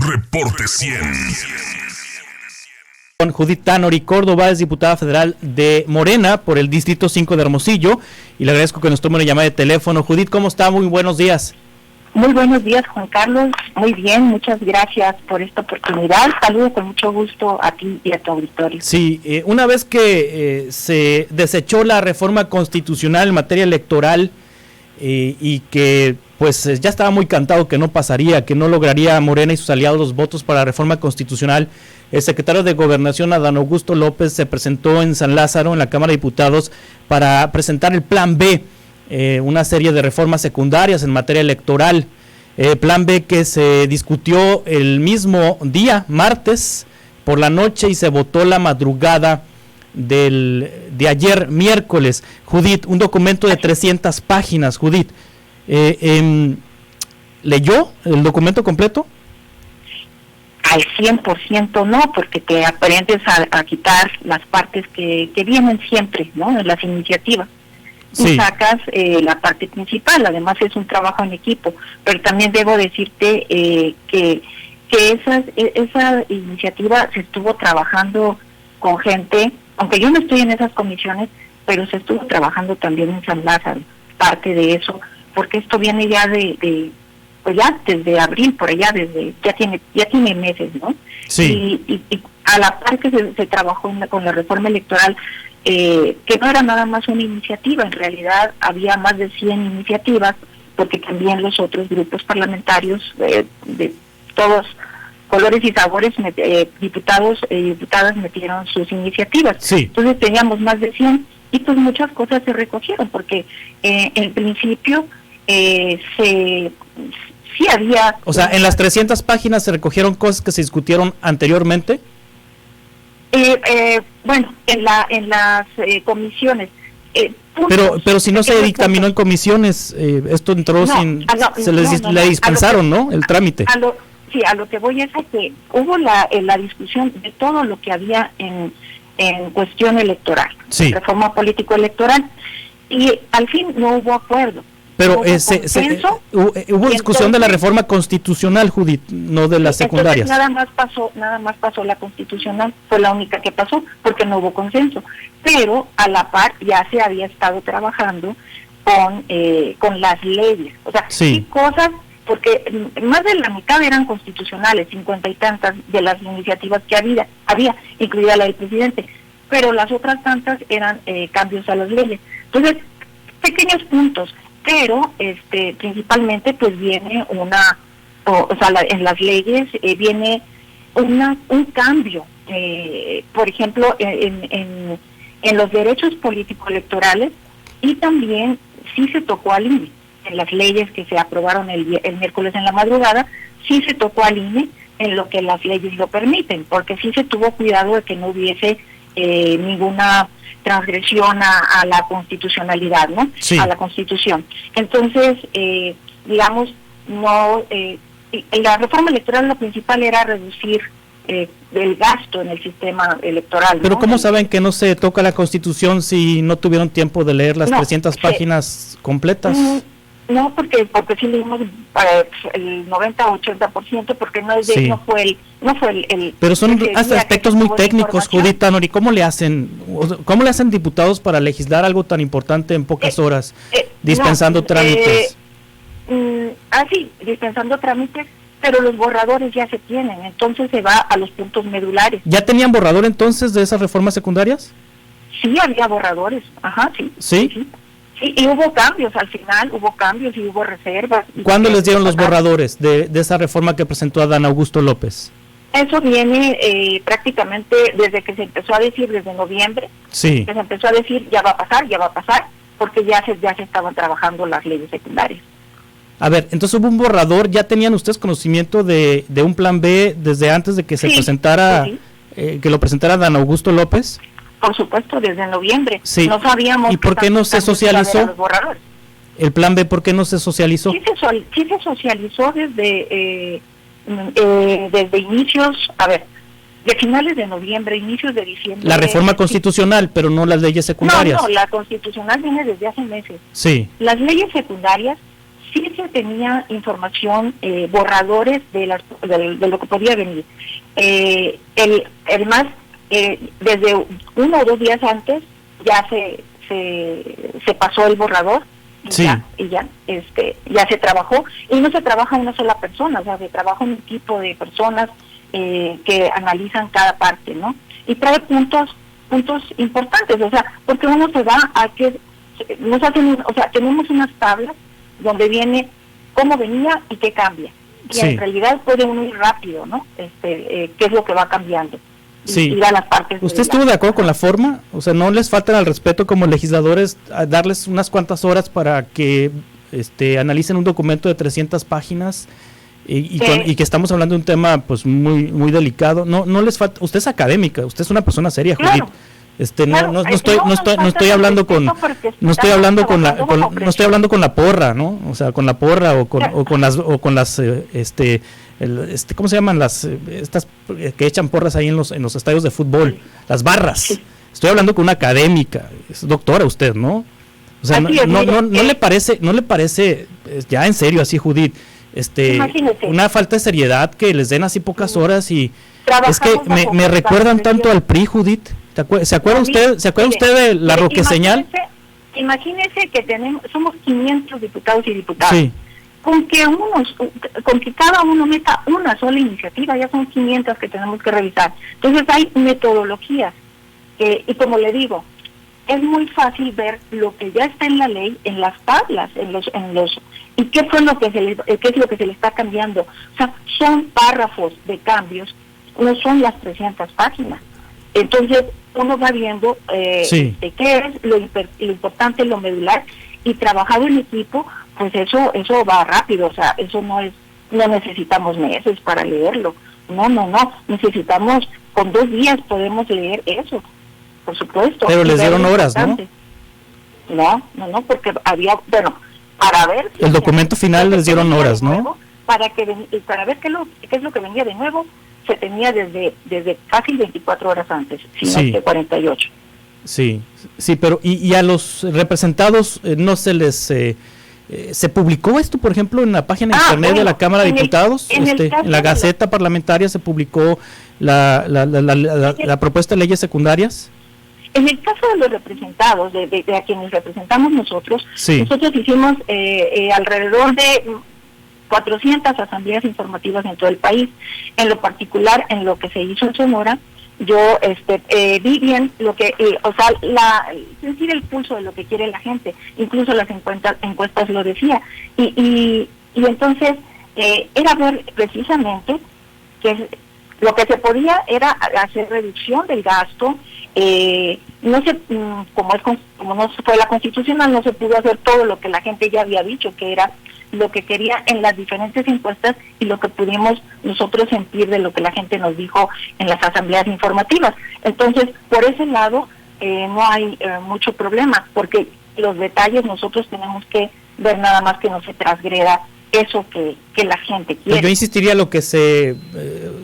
Reporte 100. Con Judith Tanori Córdoba, es diputada federal de Morena por el Distrito 5 de Hermosillo, y le agradezco que nos tome una llamada de teléfono. Judith, ¿cómo está? Muy buenos días. Muy buenos días, Juan Carlos. Muy bien, muchas gracias por esta oportunidad. Saludo con mucho gusto a ti y a tu auditorio. Sí, una vez que se desechó la reforma constitucional en materia electoral y que pues ya estaba muy cantado que no pasaría, que no lograría Morena y sus aliados los votos para la reforma constitucional, el secretario de Gobernación, Adán Augusto López, se presentó en San Lázaro, en la Cámara de Diputados, para presentar el Plan B, una serie de reformas secundarias en materia electoral. Plan B que se discutió el mismo día, martes, por la noche, y se votó la madrugada de ayer, miércoles. Judith, un documento de 300 páginas, Judith. ¿Leyó el documento completo? Al 100% no, porque te aprendes a quitar las partes que vienen siempre, ¿no? En las iniciativas. Tú sacas la parte principal, además es un trabajo en equipo, pero también debo decirte que esa iniciativa se estuvo trabajando con gente, aunque yo no estoy en esas comisiones, pero se estuvo trabajando también en San Lázaro, parte de eso, porque esto viene ya pues ya desde abril, por allá, ya tiene meses, ¿no? Sí. Y a la par que se trabajó con la reforma electoral, que no era nada más una iniciativa, en realidad había más de 100 iniciativas, porque también los otros grupos parlamentarios de todos colores y sabores, diputados y diputadas metieron sus iniciativas. Sí. Entonces teníamos más de 100 y pues muchas cosas se recogieron, porque en principio sí había... O sea, en las 300 páginas se recogieron cosas que se discutieron anteriormente. Bueno, en las comisiones. Pero si no se dictaminó en comisiones, esto entró le dispensaron, ¿no? El trámite. A lo que voy es a que hubo la discusión de todo lo que había en cuestión electoral, reforma político-electoral, y al fin no hubo acuerdo. Pero hubo discusión de la reforma constitucional, Judith, no de las secundarias. Nada más pasó la constitucional, fue la única que pasó, porque no hubo consenso. Pero a la par ya se había estado trabajando con las leyes. O sea, sí cosas, porque más de la mitad eran constitucionales, 50 y tantas de las iniciativas que había, incluida la del presidente. Pero las otras tantas eran cambios a las leyes. Entonces, pequeños puntos. Pero principalmente pues viene en las leyes viene un cambio, por ejemplo en los derechos político-electorales, y también sí se tocó al INE, en las leyes que se aprobaron el miércoles en la madrugada, sí se tocó al INE en lo que las leyes lo permiten, porque sí se tuvo cuidado de que no hubiese ninguna transgresión a la constitucionalidad, ¿no? Sí. A la Constitución. Entonces, digamos, no la reforma electoral lo principal era reducir el gasto en el sistema electoral, ¿no? Pero ¿cómo saben que no se toca la Constitución si no tuvieron tiempo de leer las 300 páginas completas? No, porque sí leímos el 90-80%, porque no fue el pero son hasta aspectos muy técnicos, Judith Tanori. ¿Cómo le hacen diputados para legislar algo tan importante en pocas horas, dispensando trámites? Sí, dispensando trámites, pero los borradores ya se tienen, entonces se va a los puntos medulares. ¿Ya tenían borrador entonces de esas reformas secundarias? Sí, había borradores, sí. ¿Sí? Y hubo cambios, al final hubo cambios y hubo reservas. ¿Cuándo les dieron los borradores de esa reforma que presentó Adán Augusto López? Eso viene prácticamente desde que se empezó a decir, desde noviembre, que se empezó a decir ya va a pasar, porque ya se estaban trabajando las leyes secundarias. A ver, entonces hubo un borrador, ¿ya tenían ustedes conocimiento de un plan B desde antes de que se presentara, que lo presentara Adán Augusto López? Por supuesto, desde noviembre. Sí. No sabíamos. ¿Y por qué no se socializó? El plan B, ¿por qué no se socializó? Sí se socializó desde inicios, de finales de noviembre, inicios de diciembre. La reforma constitucional, pero no las leyes secundarias. No, la constitucional viene desde hace meses. Sí. Las leyes secundarias sí se tenía información, borradores de lo que podía venir. Además, desde 1 o 2 días antes ya se pasó el borrador sí. ya se trabajó, y no se trabaja una sola persona, o sea, se trabaja un equipo de personas que analizan cada parte, ¿no? Y trae puntos importantes, o sea, porque uno se va a que nos hacen, o sea, tenemos unas tablas donde viene cómo venía y qué cambia. Y sí. En realidad puede uno ir rápido, ¿no? Qué es lo que va cambiando. Sí. Y a las partes. ¿Usted estuvo de acuerdo con la forma? O sea, ¿no les faltan al respeto como legisladores a darles unas cuantas horas para que analicen un documento de 300 páginas y que estamos hablando de un tema pues muy delicado? No les falta. Usted es académica, usted es una persona seria, Judith. Claro. No estoy hablando con la porra, ¿no? O sea, con la porra o con las ¿cómo se llaman estas que echan porras ahí en los estadios de fútbol? Las barras. Sí. Estoy hablando con una académica, es doctora usted, ¿no? O sea, no le parece ya en serio así, Judith, una falta de seriedad que les den así pocas horas y es que me recuerdan tanto al PRI, Judith. ¿Se acuerda usted de la Roqueseñal? Imagínese que somos 500 diputados y diputadas. Sí. Con que cada uno meta una sola iniciativa, ya son 500 que tenemos que revisar. Entonces hay metodologías y como le digo, es muy fácil ver lo que ya está en la ley, en las tablas, y qué es lo que se le está cambiando. O sea, son párrafos de cambios, no son las 300 páginas. Entonces uno va viendo sí. de qué es lo importante, lo medular, y trabajado en equipo, pues eso va rápido. O sea, eso no necesitamos meses para leerlo, no, necesitamos, con 2 días podemos leer eso, por supuesto. Pero les dieron horas, ¿no? No, porque había, para ver el documento final les dieron horas, ¿no? Para ver qué es lo que venía de nuevo, se tenía desde casi 24 horas antes, sino sí. que 48. Sí, pero y a los representados no se les se publicó esto, por ejemplo, en la página de internet de la Cámara de Diputados, en la Gaceta Parlamentaria se publicó la propuesta de leyes secundarias. En el caso de los representados, de a quienes representamos nosotros, sí. Nosotros hicimos alrededor de 400 asambleas informativas en todo el país. En lo particular, en lo que se hizo en Sonora, yo vi bien lo que, sentir el pulso de lo que quiere la gente, incluso las encuestas lo decía, y entonces era ver precisamente que lo que se podía era hacer reducción del gasto. Como no fue la constitucional, no se pudo hacer todo lo que la gente ya había dicho que era lo que quería en las diferentes encuestas y lo que pudimos nosotros sentir de lo que la gente nos dijo en las asambleas informativas. Entonces, por ese lado, no hay mucho problema, porque los detalles nosotros tenemos que ver nada más que no se transgreda eso que la gente quiere. Yo insistiría lo que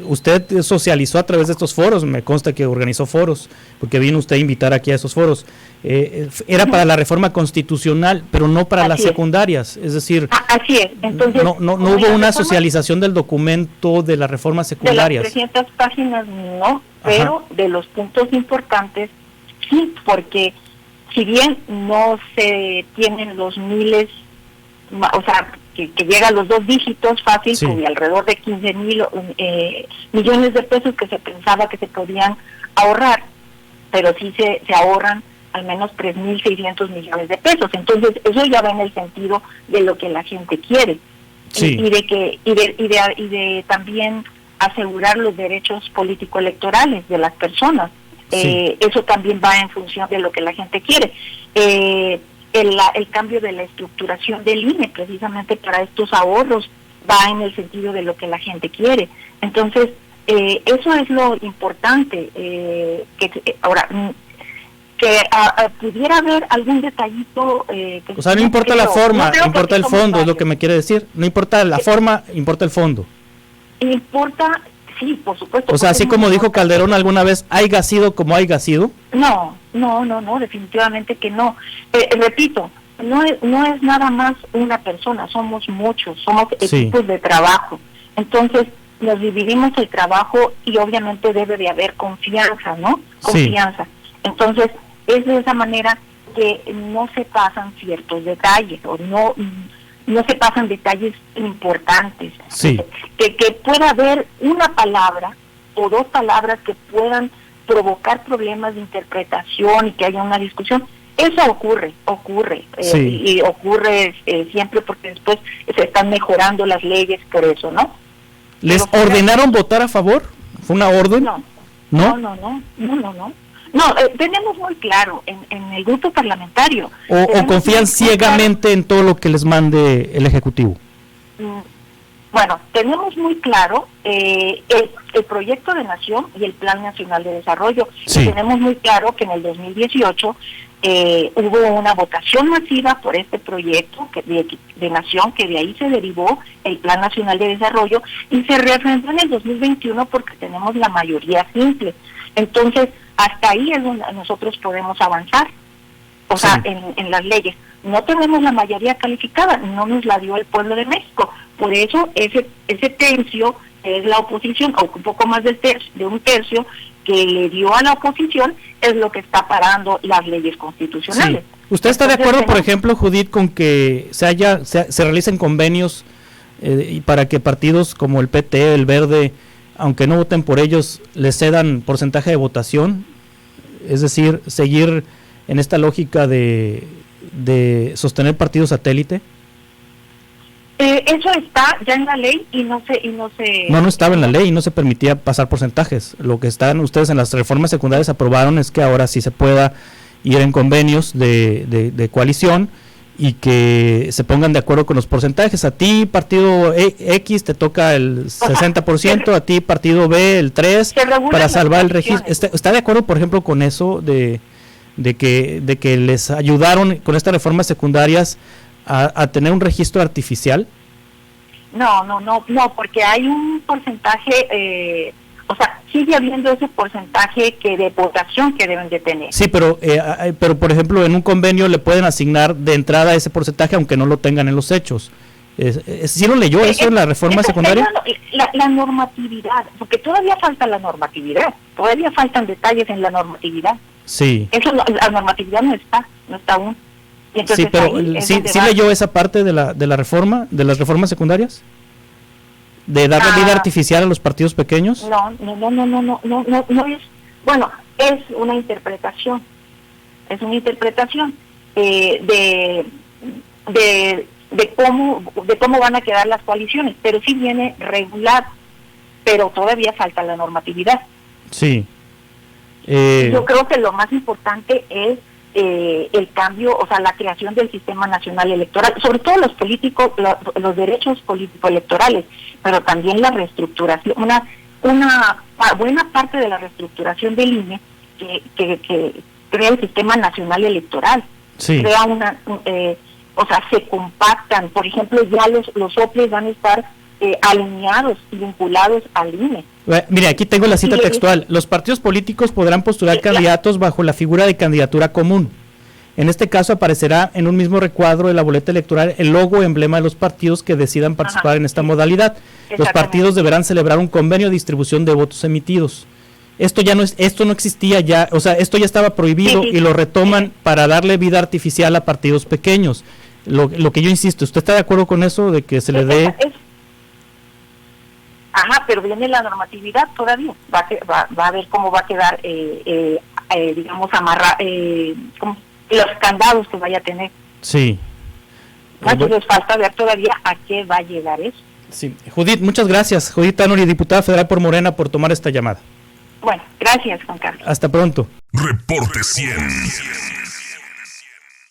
usted socializó a través de estos foros, me consta que organizó foros, porque vino usted a invitar aquí a esos foros, era para la reforma constitucional, pero no para las secundarias, es decir, así es. Entonces, no hubo una socialización del documento de las reformas secundarias. De las 300 páginas no, pero de los puntos importantes sí, porque si bien no se tienen los miles, o sea, que llega a los 2 dígitos fácil, sí. Con alrededor de 15,000 millones de pesos que se pensaba que se podían ahorrar, pero sí se ahorran al menos 3,600 millones de pesos. Entonces eso ya va en el sentido de lo que la gente quiere, sí. y de también asegurar los derechos político-electorales de las personas. Sí. Eso también va en función de lo que la gente quiere. El cambio de la estructuración del INE, precisamente para estos ahorros, va en el sentido de lo que la gente quiere. Entonces, eso es lo importante. Pudiera haber algún detallito. O sea, no importa la forma, importa el fondo, es lo que me quiere decir. No importa la forma, importa el fondo. Importa, sí, por supuesto. O sea, así como dijo Calderón alguna vez, haya sido como haya sido. No, definitivamente que no. Repito, no es nada más una persona, somos muchos, somos equipos de trabajo. Entonces, nos dividimos el trabajo y obviamente debe de haber confianza, ¿no? Confianza. Entonces, es de esa manera que no se pasan ciertos detalles o no se pasan detalles importantes. Que pueda haber una palabra o dos palabras que puedan provocar problemas de interpretación y que haya una discusión. Eso ocurre y ocurre siempre porque después se están mejorando las leyes por eso, ¿no? ¿Les ordenaron votar a favor? ¿Fue una orden? No, tenemos muy claro en el grupo parlamentario. ¿O confían ciegamente en todo lo que les mande el Ejecutivo? Bueno, tenemos muy claro el proyecto de nación y el Plan Nacional de Desarrollo. Y tenemos muy claro que en el 2018 hubo una votación masiva por este proyecto de nación, que de ahí se derivó el Plan Nacional de Desarrollo y se refrendó en el 2021 porque tenemos la mayoría simple. Entonces, hasta ahí es donde nosotros podemos avanzar, o sea, en las leyes. No tenemos la mayoría calificada, no nos la dio el pueblo de México. Por eso ese tercio, que es la oposición, o un poco más de un tercio, que le dio a la oposición, es lo que está parando las leyes constitucionales. ¿Usted está de acuerdo, por ejemplo, Judith, con que se realicen convenios y para que partidos como el PT, el Verde, aunque no voten por ellos, les cedan porcentaje de votación? Es decir, seguir en esta lógica de sostener partidos satélite. Eso está ya en la ley y no estaba en la ley y no se permitía pasar porcentajes. Lo que están ustedes en las reformas secundarias aprobaron es que ahora sí se pueda ir en convenios de coalición y que se pongan de acuerdo con los porcentajes. A ti, partido X, te toca el 60%, a ti, partido B, el 3%, para salvar el registro. ¿Está de acuerdo, por ejemplo, con eso de que les ayudaron con estas reformas secundarias a tener un registro artificial? No, porque hay un porcentaje, sigue habiendo ese porcentaje de votación que deben de tener. Sí, pero por ejemplo, en un convenio le pueden asignar de entrada ese porcentaje aunque no lo tengan en los hechos. ¿Sí lo leyó eso en la reforma secundaria? La normatividad, porque todavía falta la normatividad, todavía faltan detalles en la normatividad. Sí. Eso, la normatividad no está aún. Sí, pero ¿sí leyó esa parte de la reforma, de las reformas secundarias? ¿De darle vida artificial a los partidos pequeños? No es, bueno, es una interpretación. Es una interpretación de cómo van a quedar las coaliciones, pero sí viene regular, pero todavía falta la normatividad. Sí. Yo creo que lo más importante es el cambio, la creación del sistema nacional electoral, sobre todo los políticos, los derechos político-electorales, pero también la reestructuración, una buena parte de la reestructuración del INE que crea el sistema nacional electoral, crea se compactan, por ejemplo, ya los OPLES van a estar alineados y vinculados al INE. Mire, aquí tengo la cita textual. Los partidos políticos podrán postular candidatos bajo la figura de candidatura común. En este caso aparecerá en un mismo recuadro de la boleta electoral el logo o emblema de los partidos que decidan participar en esta modalidad. Los partidos deberán celebrar un convenio de distribución de votos emitidos. Esto no existía ya, esto ya estaba prohibido y lo retoman para darle vida artificial a partidos pequeños. Lo que yo insisto, ¿usted está de acuerdo con eso de que se le dé? Pero viene la normatividad todavía. Va a ver cómo va a quedar, los candados que vaya a tener. Sí. Entonces falta ver todavía a qué va a llegar eso. Sí. Judith, muchas gracias. Judith Tánori, diputada federal por Morena, por tomar esta llamada. Bueno, gracias, Juan Carlos. Hasta pronto. Reporte 100.